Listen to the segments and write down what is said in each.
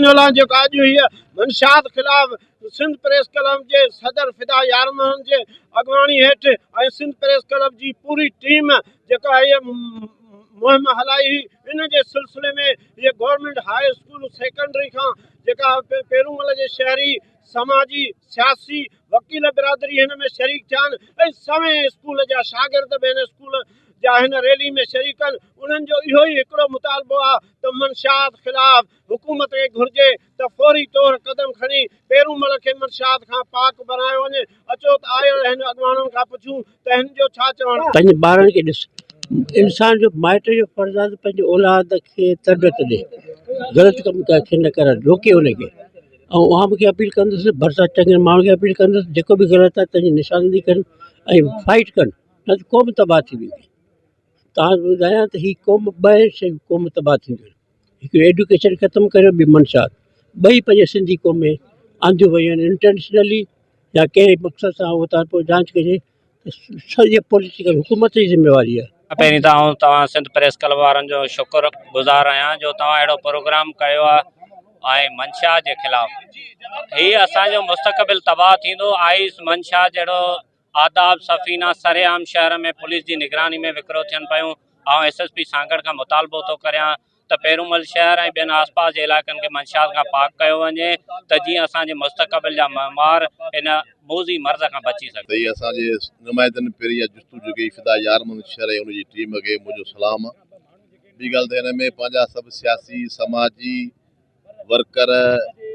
असांजो ला जेको अॼु हीअ मंशात ख़िलाफ़ सिंध प्रेस क्लब जे सदर फिदा यारमन जे अॻवानी हेठि ऐं सिंध प्रेस क्लब जी पूरी टीम जेका हीअ मुहिम हलाई हुई, इन जे सिलसिले में ये गवर्नमेंट हाई स्कूल सेकेंडरी खां जेका पेरूमल जे शहरी समाजी सियासी वकील बिरादरी हिन में शरीक थिया आहिनि ऐं सवें स्कूल जा शागिर्द बि हिन स्कूल जा हिन रैली में शरीक आहिनि। उन्हनि जो इहो ई हिकिड़ो मुतालबो आहे त मंशात ख़िलाफ़ हुकूमत खे घुर्जे त फौरी तौर कदम खणी पेरूमल खे मंशात खां पाक बणायो वञे। अचो त आयल हिन अॻवाननि खां पुछूं त हिन जो छा चवणु। पंहिंजे ॿारनि खे ॾिस, इंसान जो माइट जो फर्ज़ु आहे त पंहिंजे औलाद खे तरबियत ॾे, ग़लति कमु कंहिंखे न करणु, रोके हुनखे। ऐं उहा मूंखे अपील कंदुसि, भरिसां चङे माण्हुनि खे अपील कंदुसि जेको बि ग़लति आहे तंहिंजी निशानदेही कनि ऐं फाइट कनि, न त क़ौम तबाह थी वेंदी। तव्हां ॿुधायां त हीअ क़ौम ॿ शयूं क़ौम तबाह थींदियूं आहिनि, हिकिड़ो एडुकेशन ख़तमु करियो, ॿी मंशात। ॿई पंहिंजे सिंधी क़ौम में आंदियूं वयूं आहिनि इंटेंशनली या कंहिं मक़सद सां उहो तां पोइ जांच कजे त सॼी पॉलिटिकल हुकूमत जी ज़िम्मेवारी आहे। पहिरीं त आउं तव्हां सिंध प्रेस क्लब वारनि जो शुक्रगुज़ार आहियां जो तव्हां अहिड़ो प्रोग्राम कयो आहे ऐं मंशा जे ख़िलाफ़। हीअ असांजो मुस्तक़बिल तबाह थींदो। आइस मंशा जहिड़ो आदाब सफ़ीना सरेआम शहर में पुलिस जी निगरानी में विकिरो थियनि पियूं। ऐं SSP सांगड़ खां मुतालबो थो करियां त पेरूमल शहर ऐं ॿियनि आसपास जे इलाइक़नि खे मंशात खां पाक कयो वञे त जीअं असांजे मुस्तक़बिल जा महिमार इन मूज़ी मर्ज़ खां बची सघे। हीअ असांजे नुमाइंदनि पहिरीं जुस्तजू कई फिदा यारमन शहर ऐं उनजी टीम खे मुंहिंजो सलाम आहे। ॿी ॻाल्हि त हिन में पंहिंजा सभु सियासी समाजी वर्कर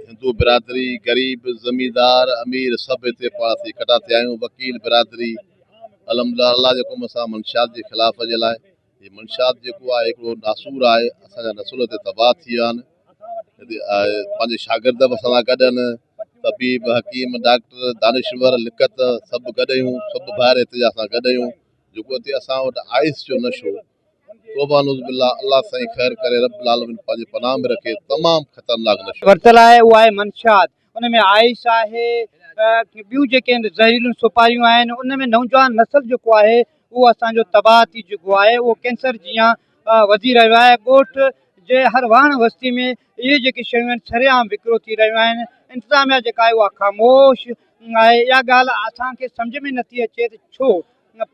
हिंदू बिरादरी ग़रीब ज़मींदार अमीर सभु हिते पाण इकट्ठा थिया आहियूं। वकील बिरादरी अलहमदिल्ला अल्लाह जे हुकुम सां मंशात जे ख़िलाफ़ जे लाइ हीअ मंशात जेको आहे हिकिड़ो नासूर आहे। असांजा नसुल ते तबाह थी विया आहिनि। पंहिंजे शागिर्द बि असां सां गॾु आहिनि, तबीब हकीम डॉक्टर दानिश्वर लिखत सभु गॾु आहियूं, सभु ॿाहिरि हिते जा असां गॾु आहियूं। जेको हिते असां वटि आइस जो नशो तौबानुज़ बिल्लाह अल्लाह साईं ख़ैर करे रब्बुल आलमीन पंहिंजे पनाह में रखे, तमामु ख़तरनाक नशो वरितल आहे। उहा आहे मंशात, उन में आइस आहे, ॿियूं जेके ज़हरीलियूं सुपारियूं आहिनि, उन में नौजवान नस्ल जेको आहे उहो असांजो तबाह थी चुको आहे। उहो कैंसर जीअं वधी रहियो आहे। ॻोठ जे हर वाण बस्ती में इहे जेके शयूं आहिनि सरेआम विकिरो थी रहियूं आहिनि। इंतिज़ामिया जेका आहे उहा ख़ामोश आहे। इहा ॻाल्हि असांखे सम्झ में नथी अचे त छो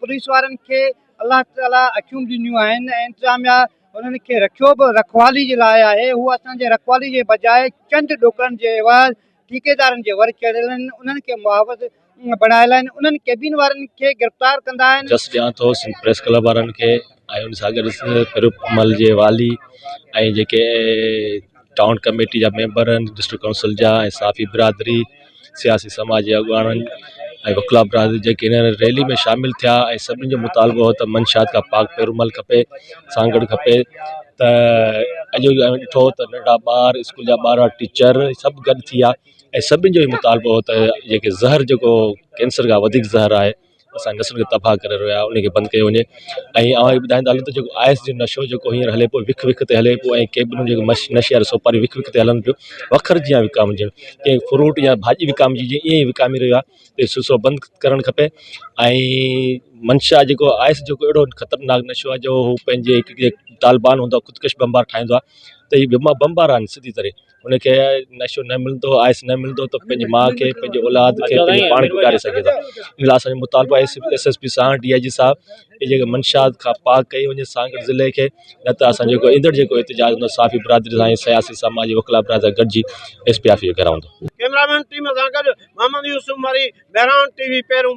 पुलिस वारनि खे अलाह ताला अखियूं ॾिनियूं आहिनि ऐं इंतिज़ामिया उन्हनि खे रखियो बि रखवाली जे लाइ आहे। हू असांजे रखवाली जे बजाए चंद ॾोकरनि जे एवाज़ ठेकेदारनि जे वर चढ़ियल आहिनि, उन्हनि खे मुआवज़ बणायल आहिनि, उन्हनि केबिन वारनि खे गिरफ़्तार कंदा आहिनि। जस्ट ॾियां थो सिंध प्रेस क्लब वारनि खे ऐं उन सां गॾु पेरूमल जे वाली ऐं जेके टाउन कमेटी जा मेंबर आहिनि, डिस्ट्रिक्ट काउंसिल जा ऐं साफ़ी बिरादरी सियासी समाज जे अॻुवाननि ऐं वकला बिरादरी जेके हिन रैली में शामिलु थिया ऐं सभिनी जो मुतालबो हो त मंशात खां पाक पेरूमल खपे, सांगड़ खपे। त अॼु ॾिठो त नंढा ॿार स्कूल जा ॿार टीचर सभु गॾु थी विया ऐं सभिनी जो ई मुतालबो हो त जेके ज़हर जेको कैंसर खां वधीक ज़हर आहे असांजे नस्ल खे तबाह करे रहियो आहे, उनखे बंदि कयो वञे। ऐं आउं ॿुधाईंदा हलूं त जेको आइस जो नशो जेको हींअर हले पियो विख विख ते हले पियो ऐं केबिनूं जेको नशे वारी सोपारी विख विख ते हलनि पियो, वखर जीअं विकामजनि, कंहिं फ्रूट या भाॼी विकामजी जीअं ईअं ई विकामी रहियो आहे। सिलसिलो बंदि करणु खपे। ऐं मंशा जेको आइस जेको अहिड़ो ख़तरनाक नशो आहे जो हू पंहिंजे हिकु तालिबान हूंदो आहे ख़ुदकश बम्बार ठाहींदो आहे त हीअ बम्बार आहिनि सिधी तरह। हुनखे नशो न मिलंदो, आइस न मिलंदो त पंहिंजी माउ खे पंहिंजे औलाद खे पंहिंजे पाण खे उॾारे सघे थो। इन लाइ असांजो मुतालबो आहे SSP सां DIG साहब इहे जेके मंशात खां पाक कई वञे सांगड़ ज़िले खे, न त असां जेको ईंदड़ जेको एहतजाज हूंदो साफ़ी बिरादरी सां ऐं सियासी समाजी वकला बिरादरी गॾिजी SPF कराईंदो। कैमरामैन टीम सां गॾु मोहम्मद यूसुफ मरी, बहरान TV पेरूं।